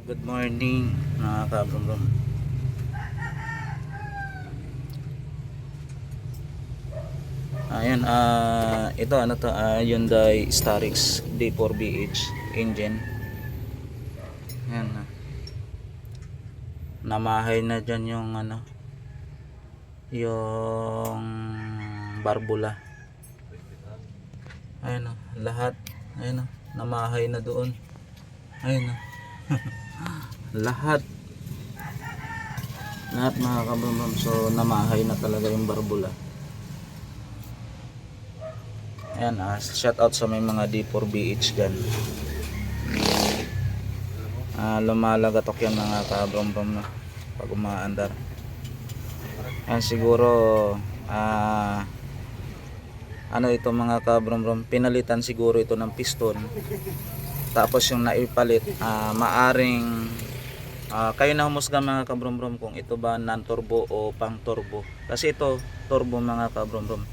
Good morning mga kabrum-brum. Ayan, ito ano to, Hyundai Starex D4BH engine. Ayan, namahay na dyan yung ano, yung barbula. Ayan lahat. Ayan namahay na doon. Ayan lahat mga kabrum-brum. So namahay na talaga yung barbula. Ayan, shout out sa may mga D4BH dyan. Lumalagatok yan mga kabrum-brum pag umaandar. Ayan, siguro ano ito mga kabrum-brum, pinalitan siguro ito ng piston. Tapos yung naipalit, maaring kayo na humusga mga kabrum-brum kung ito ba non-turbo o pang turbo. Kasi ito turbo mga kabrum-brum.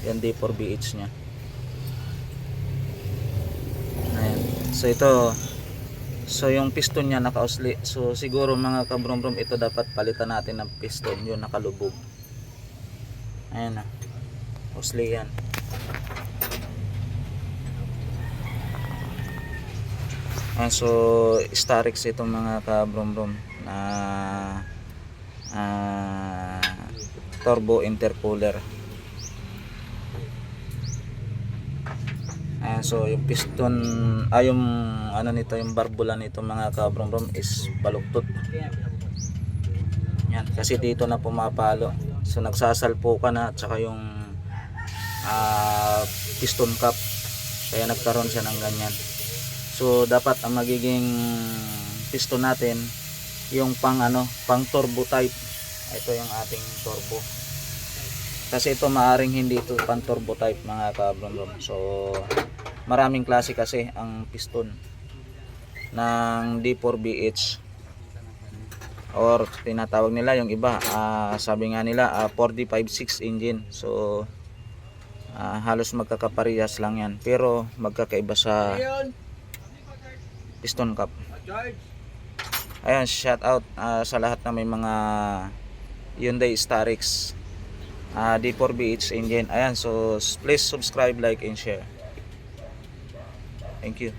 Yan D4BH nya. Ayan. So yung piston nya nakausli. So siguro mga kabrum-brum, ito dapat palitan natin ng piston, yung nakalubog. Ayan na. Usli yan. Ayan, so Starex itong mga kabrum-brum na turbo intercooler. So yung piston yung ano nito, yung barbula nito mga kabrum-brum is baluktot. Yan, kasi dito na pumapalo. So nagsasalpo ka na, at saka yung piston cap, kaya nagkaroon siya ng ganyan. So dapat ang magiging piston natin yung pang turbo type. Ito yung ating turbo. Kasi ito maaring hindi ito pang turbo type mga kabrum-brum. So maraming klase kasi ang piston ng D4BH, or tinatawag nila yung iba, sabi nga nila 4D56 engine. So halos magkakaparehas lang yan, pero magkakaiba sa piston cap. Ayan, shout out sa lahat na may mga Hyundai Starex D4BH engine. Ayan, so please subscribe, like and share. Thank you.